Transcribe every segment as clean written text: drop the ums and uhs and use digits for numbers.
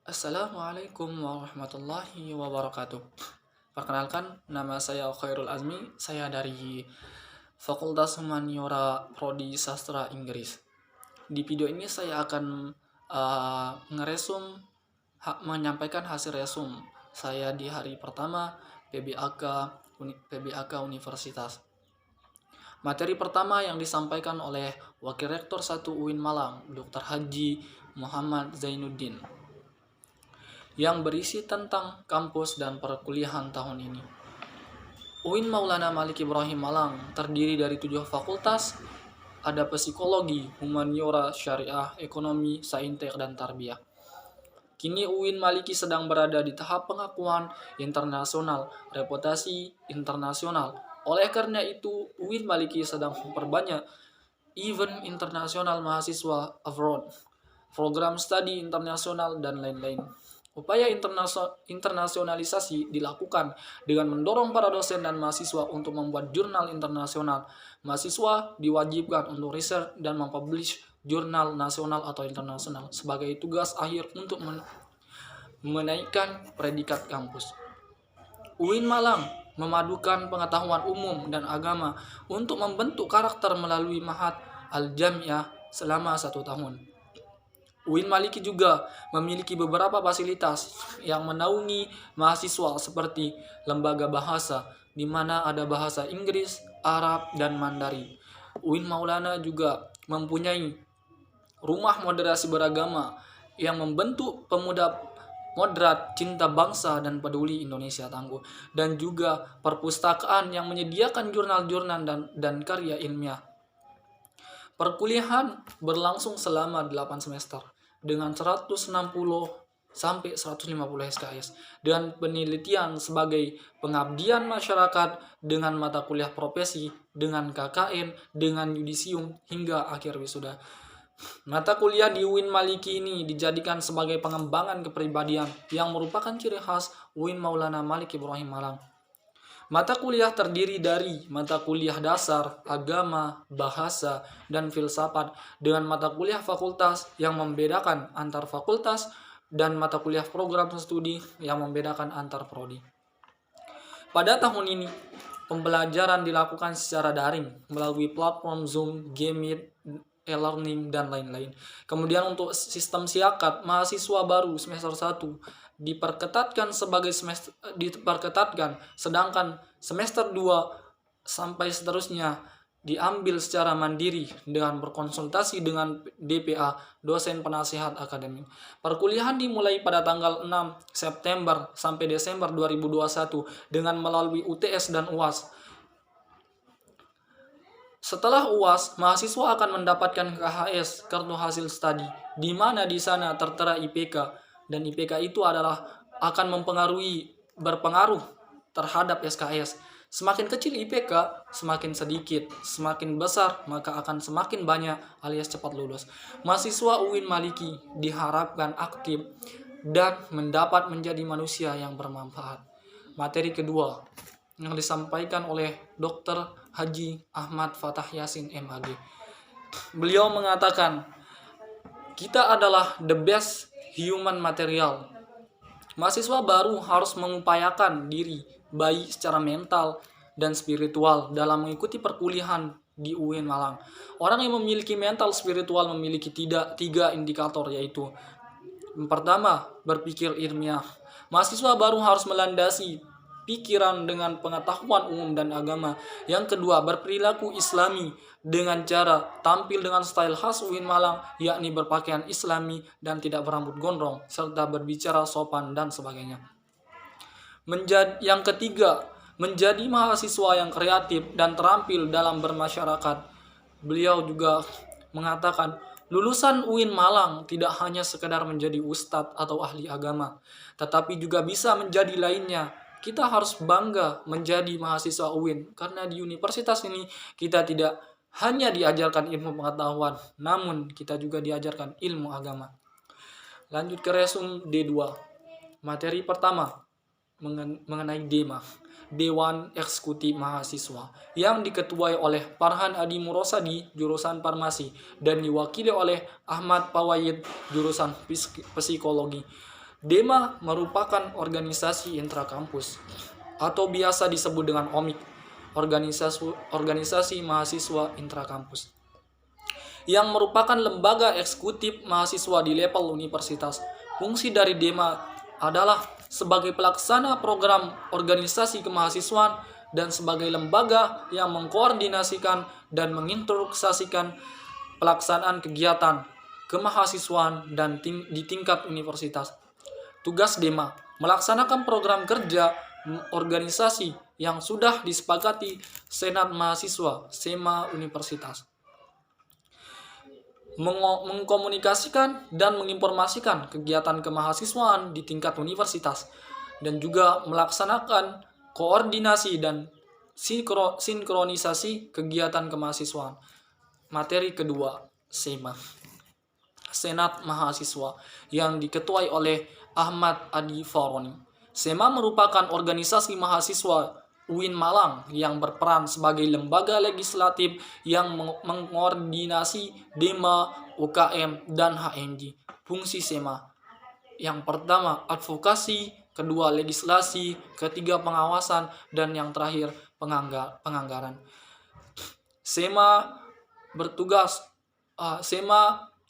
Assalamualaikum warahmatullahi wabarakatuh. Perkenalkan, nama saya Khairul Azmi. Saya dari Fakultas Humaniora Prodi Sastra Inggris. Di video ini saya akan menyampaikan hasil resum saya di hari pertama PBAK Universitas. Materi pertama yang disampaikan oleh Wakil Rektor 1 UIN Malang, Dr. Haji Muhammad Zainuddin, yang berisi tentang kampus dan perkuliahan tahun ini. UIN Maulana Malik Ibrahim Malang terdiri dari 7 fakultas, ada psikologi, humaniora, syariah, ekonomi, saintek, dan tarbiyah. Kini UIN Maliki sedang berada di tahap pengakuan internasional, reputasi internasional. Oleh karena itu, UIN Maliki sedang memperbanyak event internasional mahasiswa abroad, program studi internasional, dan lain-lain. Upaya internasionalisasi dilakukan dengan mendorong para dosen dan mahasiswa untuk membuat jurnal internasional. Mahasiswa diwajibkan untuk riset dan mempublish jurnal nasional atau internasional sebagai tugas akhir untuk menaikkan predikat kampus. UIN Malang memadukan pengetahuan umum dan agama untuk membentuk karakter melalui Mahat Al-Jamiah selama 1 tahun. UIN Maliki juga memiliki beberapa fasilitas yang menaungi mahasiswa seperti lembaga bahasa, di mana ada bahasa Inggris, Arab, dan Mandarin. UIN Maulana juga mempunyai rumah moderasi beragama yang membentuk pemuda moderat, cinta bangsa, dan peduli Indonesia tangguh, dan juga perpustakaan yang menyediakan jurnal-jurnal dan karya ilmiah. Perkuliahan berlangsung selama 8 semester dengan 160 sampai 150 SKS dan penelitian sebagai pengabdian masyarakat dengan mata kuliah profesi, dengan KKN, dengan yudisium hingga akhir wisuda. Mata kuliah di UIN Maliki ini dijadikan sebagai pengembangan kepribadian yang merupakan ciri khas UIN Maulana Malik Ibrahim Malang. Mata kuliah terdiri dari mata kuliah dasar, agama, bahasa, dan filsafat dengan mata kuliah fakultas yang membedakan antar fakultas dan mata kuliah program studi yang membedakan antar prodi. Pada tahun ini, pembelajaran dilakukan secara daring melalui platform Zoom, Gmeet, e-learning, dan lain-lain. Kemudian untuk sistem siakat, mahasiswa baru semester 1 diperketatkan, sedangkan semester 2 sampai seterusnya diambil secara mandiri dengan berkonsultasi dengan DPA, dosen penasihat akademik. Perkuliahan dimulai pada tanggal 6 September sampai Desember 2021 dengan melalui UTS dan UAS. Setelah UAS, mahasiswa akan mendapatkan KHS, kartu hasil studi, di mana di sana tertera IPK, dan IPK itu akan berpengaruh terhadap SKS. Semakin kecil IPK, semakin sedikit. Semakin besar, maka akan semakin banyak alias cepat lulus. Mahasiswa UIN Maliki diharapkan aktif dan mendapat menjadi manusia yang bermanfaat. Materi kedua yang disampaikan oleh Dr. Haji Ahmad Fatah Yasin MAG. Beliau mengatakan, kita adalah the best human material. Mahasiswa baru harus mengupayakan diri baik secara mental dan spiritual dalam mengikuti perkuliahan di UIN Malang. Orang yang memiliki mental spiritual memiliki 3 indikator, yaitu pertama, berpikir ilmiah. Mahasiswa baru harus melandasi pikiran dengan pengetahuan umum dan agama. Yang kedua, berperilaku islami dengan cara tampil dengan style khas UIN Malang, yakni berpakaian islami dan tidak berambut gondrong, serta berbicara sopan dan sebagainya. Yang ketiga, menjadi mahasiswa yang kreatif dan terampil dalam bermasyarakat. Beliau juga mengatakan, lulusan UIN Malang tidak hanya sekedar menjadi ustadz atau ahli agama, tetapi juga bisa menjadi lainnya. Kita harus bangga menjadi mahasiswa UIN, karena di universitas ini kita tidak hanya diajarkan ilmu pengetahuan, namun kita juga diajarkan ilmu agama. Lanjut ke resum D2. Materi pertama mengenai DEMA, Dewan Eksekutif Mahasiswa, yang diketuai oleh Farhan Adi Murosadi, jurusan Farmasi, dan diwakili oleh Ahmad Pawayid, jurusan Psikologi. Dema merupakan organisasi intrakampus atau biasa disebut dengan OMIK, organisasi mahasiswa intrakampus, yang merupakan lembaga eksekutif mahasiswa di level universitas. Fungsi dari Dema adalah sebagai pelaksana program organisasi kemahasiswaan dan sebagai lembaga yang mengkoordinasikan dan menginstruksikan pelaksanaan kegiatan kemahasiswaan dan di tingkat universitas. Tugas Dema melaksanakan program kerja organisasi yang sudah disepakati Senat Mahasiswa SEMA Universitas, mengkomunikasikan dan menginformasikan kegiatan kemahasiswaan di tingkat universitas, dan juga melaksanakan koordinasi dan sinkronisasi kegiatan kemahasiswaan. Materi kedua, SEMA, Senat Mahasiswa, yang diketuai oleh Ahmad Adi Faroni. SEMA merupakan organisasi mahasiswa UIN Malang yang berperan sebagai lembaga legislatif yang mengkoordinasi Dema, UKM, dan HMJ. Fungsi SEMA: yang pertama, advokasi; kedua, legislasi; ketiga, pengawasan; dan yang terakhir, penganggaran. SEMA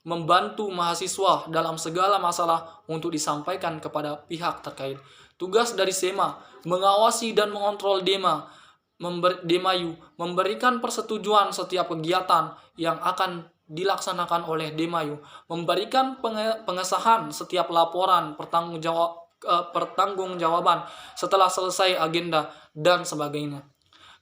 membantu mahasiswa dalam segala masalah untuk disampaikan kepada pihak terkait. Tugas dari SEMA: mengawasi dan mengontrol Demayu, memberikan persetujuan setiap kegiatan yang akan dilaksanakan oleh Demayu, memberikan pengesahan setiap laporan pertanggungjawaban setelah selesai agenda, dan sebagainya.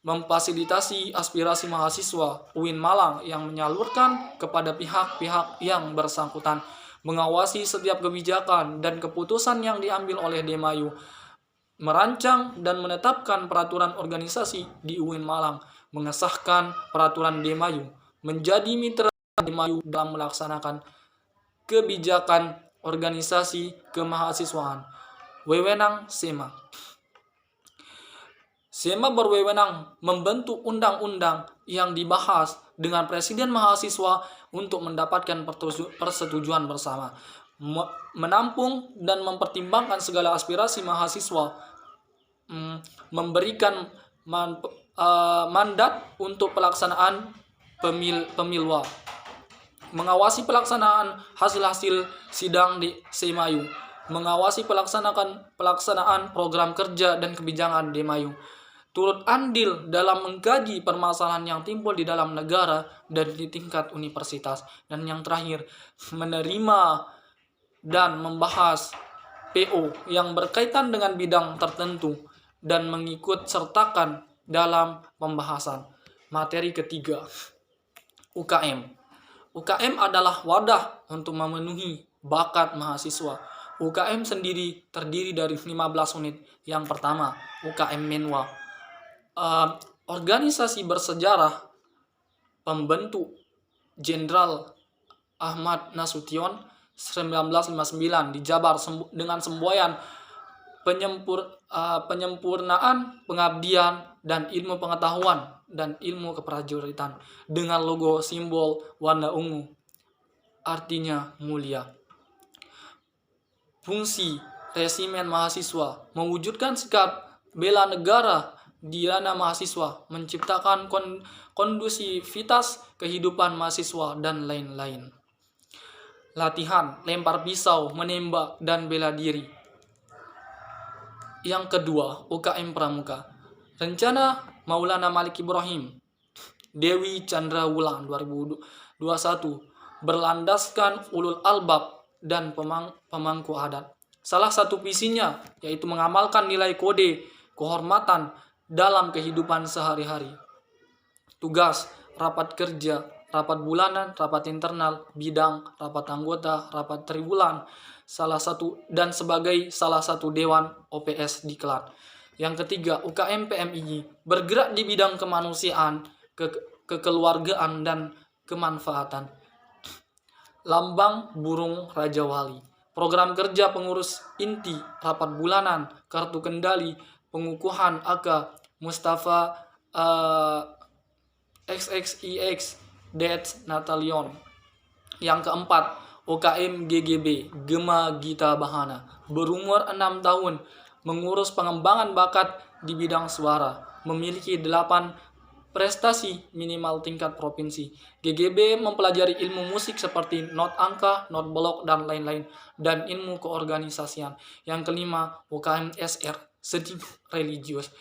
Memfasilitasi aspirasi mahasiswa UIN Malang yang menyalurkan kepada pihak-pihak yang bersangkutan, mengawasi setiap kebijakan dan keputusan yang diambil oleh Demayu, merancang dan menetapkan peraturan organisasi di UIN Malang, mengesahkan peraturan Demayu, menjadi mitra Demayu dalam melaksanakan kebijakan organisasi kemahasiswaan. Wewenang SEMA: SEMA berwenang membentuk undang-undang yang dibahas dengan Presiden mahasiswa untuk mendapatkan persetujuan bersama, menampung dan mempertimbangkan segala aspirasi mahasiswa, memberikan mandat untuk pelaksanaan pemilu, mengawasi pelaksanaan hasil-hasil sidang di Semayu, mengawasi pelaksanaan program kerja dan kebijakan Demayu, turut andil dalam mengkaji permasalahan yang timbul di dalam negara dan di tingkat universitas, dan yang terakhir, menerima dan membahas PO yang berkaitan dengan bidang tertentu dan mengikut sertakan dalam pembahasan. Materi ketiga, UKM. UKM adalah wadah untuk memenuhi bakat mahasiswa. UKM sendiri terdiri dari 15 unit. Yang pertama, UKM Menwa, organisasi bersejarah pembentuk Jenderal Ahmad Nasution 1959 di Jabar dengan semboyan penyempurnaan pengabdian dan ilmu pengetahuan dan ilmu keprajuritan, dengan logo simbol warna ungu, artinya mulia. Fungsi resimen mahasiswa: mewujudkan sikap bela negara di ranah mahasiswa, menciptakan kondusivitas kehidupan mahasiswa, dan lain-lain. Latihan lempar pisau, menembak, dan bela diri. Yang kedua, UKM Pramuka. Rencana Maulana Malik Ibrahim, Dewi Chandra Wulan 2021, berlandaskan ulul albab dan pemangku adat. Salah satu visinya yaitu mengamalkan nilai kode kehormatan dalam kehidupan sehari-hari. Tugas: rapat kerja, rapat bulanan, rapat internal, bidang, rapat anggota, rapat triwulan, sebagai salah satu dewan OPS Diklat. Yang ketiga, UKM PMII, bergerak di bidang kemanusiaan, kekeluargaan, dan kemanfaatan. Lambang burung Raja Wali. Program kerja pengurus inti, rapat bulanan, kartu kendali, pengukuhan AK, Mustafa XXIX, Dets Natalion. Yang keempat, UKM GGB, Gema Gita Bahana, berumur 6 tahun, mengurus pengembangan bakat di bidang suara, memiliki 8 prestasi minimal tingkat provinsi. GGB mempelajari ilmu musik seperti not angka, not blok, dan lain-lain, dan ilmu keorganisasian. Yang kelima, UKM SR, seni religius.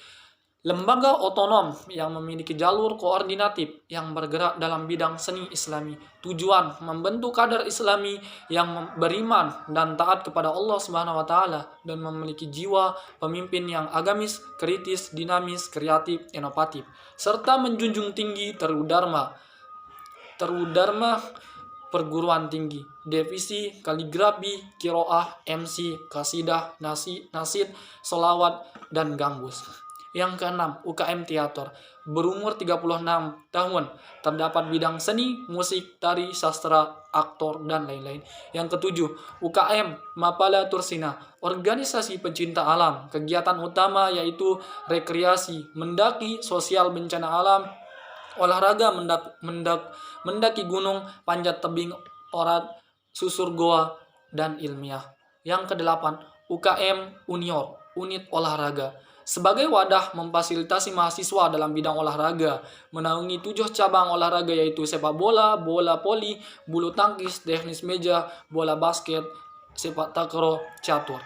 Lembaga otonom yang memiliki jalur koordinatif yang bergerak dalam bidang seni Islami. Tujuan membentuk kader Islami yang beriman dan taat kepada Allah Subhanahu wa taala dan memiliki jiwa pemimpin yang agamis, kritis, dinamis, kreatif, inovatif, serta menjunjung tinggi terudharma perguruan tinggi, divisi kaligrafi, kiroah, MC, kasidah, nasid, solawat, dan gambus. Yang keenam, UKM teater, berumur 36 tahun, terdapat bidang seni, musik, tari, sastra, aktor, dan lain-lain. Yang ketujuh, UKM Mapala Tursina, organisasi pencinta alam, kegiatan utama yaitu rekreasi, mendaki, sosial bencana alam, olahraga mendaki gunung, panjat tebing, orat, susur goa, dan ilmiah. Yang kedelapan, UKM Unior, unit olahraga, sebagai wadah memfasilitasi mahasiswa dalam bidang olahraga, menaungi 7 cabang olahraga yaitu sepak bola, bola voli, bulu tangkis, tenis meja, bola basket, sepak takraw, catur.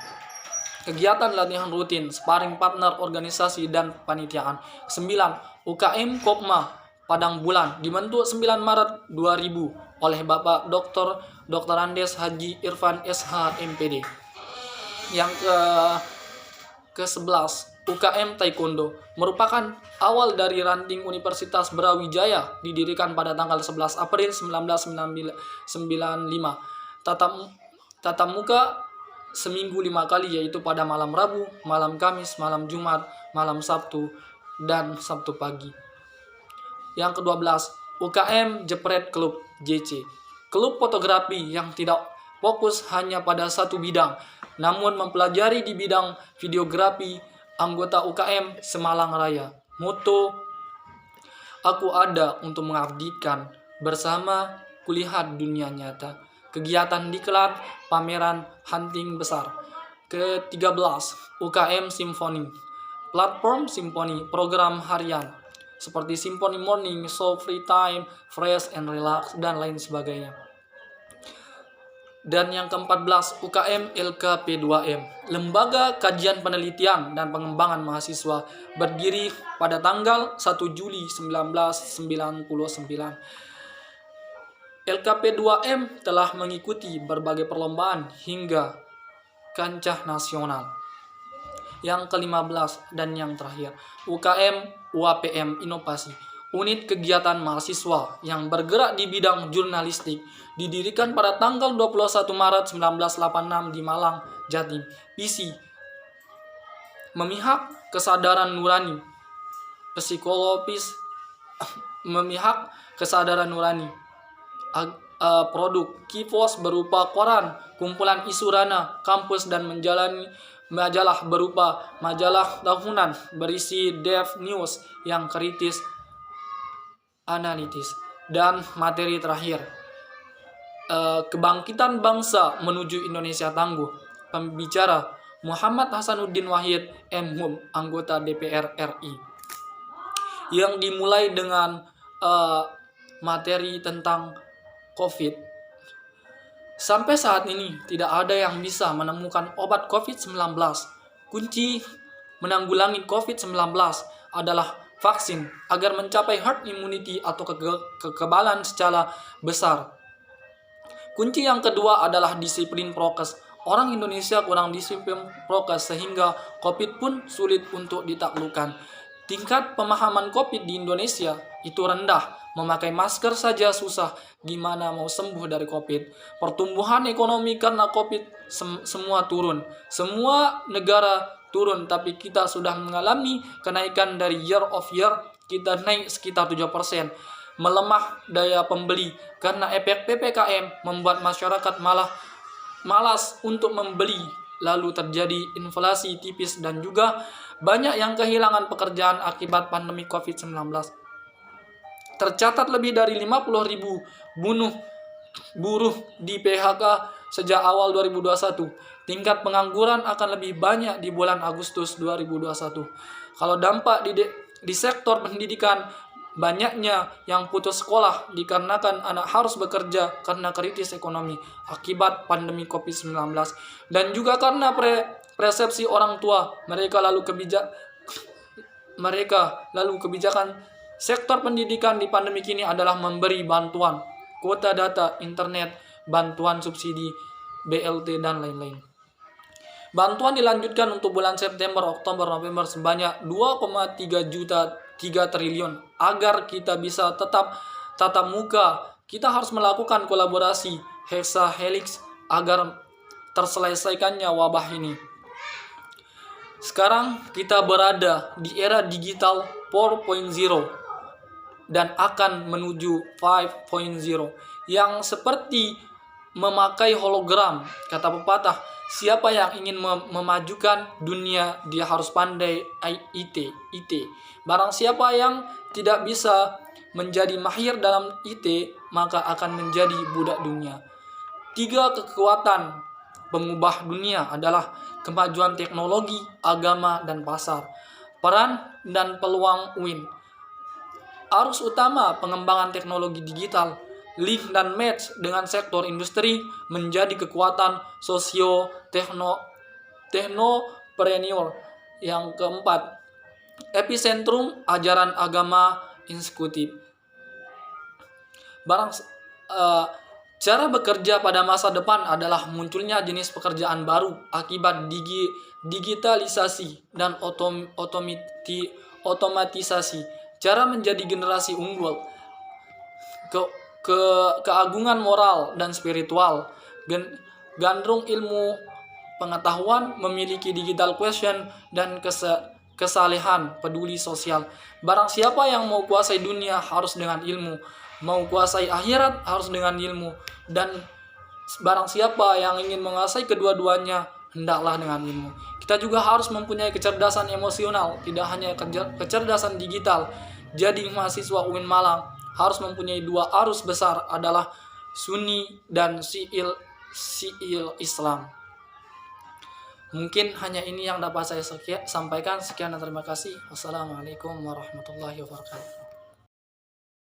Kegiatan latihan rutin, sparring partner, organisasi, dan panitiaan. 9. UKM Kopma Padang Bulan, dibentuk 9 Maret 2000 oleh Bapak Dr. Andes Haji Irfan SH MPD. Yang ke-11, UKM Taekwondo, merupakan awal dari ranting Universitas Brawijaya, didirikan pada tanggal 11 April 1995. Tatap muka seminggu 5 kali, yaitu pada malam Rabu, malam Kamis, malam Jumat, malam Sabtu, dan Sabtu pagi. Yang ke-12, UKM Jepret Club JC, klub fotografi yang tidak fokus hanya pada satu bidang, namun mempelajari di bidang videografi. Anggota UKM Semalang Raya, moto "Aku ada untuk mengabdikan, bersama kulihat dunia nyata". Kegiatan diklat, pameran, hunting besar. Ke-13, UKM Simfoni, platform simfoni, program harian seperti Symphony Morning, Show, Free Time, Fresh and Relax, dan lain sebagainya. Dan yang ke-14, UKM LKP2M, Lembaga Kajian Penelitian dan Pengembangan Mahasiswa, berdiri pada tanggal 1 Juli 1999. LKP2M telah mengikuti berbagai perlombaan hingga kancah nasional. Yang ke-15 dan yang terakhir, UKM UAPM Inovasi, unit kegiatan mahasiswa yang bergerak di bidang jurnalistik, didirikan pada tanggal 21 Maret 1986 di Malang, Jatim. Visi: memihak kesadaran nurani, psikologis, memihak kesadaran nurani. Produk Kifos berupa koran, kumpulan isu ranah kampus, dan menjalani majalah berupa majalah tahunan berisi dev news yang kritis, analitis, dan materi terakhir, kebangkitan bangsa menuju Indonesia tangguh. Pembicara Muhammad Hasanuddin Wahid, MHum, anggota DPR RI. Yang dimulai dengan materi tentang COVID. Sampai saat ini tidak ada yang bisa menemukan obat COVID-19. Kunci menanggulangi COVID-19 adalah vaksin agar mencapai herd immunity atau kekebalan secara besar. Kunci yang kedua adalah disiplin prokes. Orang Indonesia kurang disiplin prokes sehingga COVID pun sulit untuk ditaklukkan. Tingkat pemahaman COVID di Indonesia itu rendah. Memakai masker saja susah, gimana mau sembuh dari COVID. Pertumbuhan ekonomi karena COVID semua turun. Semua negara turun, tapi kita sudah mengalami kenaikan dari year of year. Kita naik sekitar 7%. Melemah daya pembeli karena efek PPKM membuat masyarakat malah malas untuk membeli. Lalu terjadi inflasi tipis dan juga banyak yang kehilangan pekerjaan akibat pandemi COVID-19. Tercatat lebih dari 50.000 bunuh buruh di PHK sejak awal 2021. Tingkat pengangguran akan lebih banyak di bulan Agustus 2021. Kalau dampak di sektor pendidikan, banyaknya yang putus sekolah dikarenakan anak harus bekerja karena kritis ekonomi akibat pandemi COVID-19, dan juga karena persepsi orang tua mereka lalu kebijakan sektor pendidikan di pandemi kini adalah memberi bantuan kuota data internet, bantuan subsidi BLT, dan lain-lain. Bantuan dilanjutkan untuk bulan September, Oktober, November sebanyak 2,3 triliun. Agar kita bisa tetap tatap muka, kita harus melakukan kolaborasi heksahelix agar terselesaikannya wabah ini. Sekarang kita berada di era digital 4.0 dan akan menuju 5.0 yang seperti memakai hologram. Kata pepatah, siapa yang ingin memajukan dunia, dia harus pandai IT. Barang siapa yang tidak bisa menjadi mahir dalam IT, maka akan menjadi budak dunia. 3 kekuatan pengubah dunia adalah kemajuan teknologi, agama, dan pasar. Peran dan peluang UIN. Arus utama pengembangan teknologi digital, link dan match dengan sektor industri menjadi kekuatan teknopreneur. Yang keempat, epicentrum ajaran agama insekutif. Cara bekerja pada masa depan adalah munculnya jenis pekerjaan baru akibat digitalisasi dan otomatisasi. Cara menjadi generasi unggul, keagungan moral dan spiritual, gandrung ilmu pengetahuan, memiliki digital quotient, dan kesalehan peduli sosial. Barang siapa yang mau kuasai dunia harus dengan ilmu, mau kuasai akhirat harus dengan ilmu, dan barang siapa yang ingin menguasai kedua-duanya hendaklah dengan ilmu. Kita juga harus mempunyai kecerdasan emosional, tidak hanya kecerdasan digital. Jadi mahasiswa UIN Malang harus mempunyai 2 arus besar, adalah Sunni dan Syiil Islam. Mungkin hanya ini yang dapat saya sampaikan. Sekian dan terima kasih. Wassalamualaikum warahmatullahi wabarakatuh.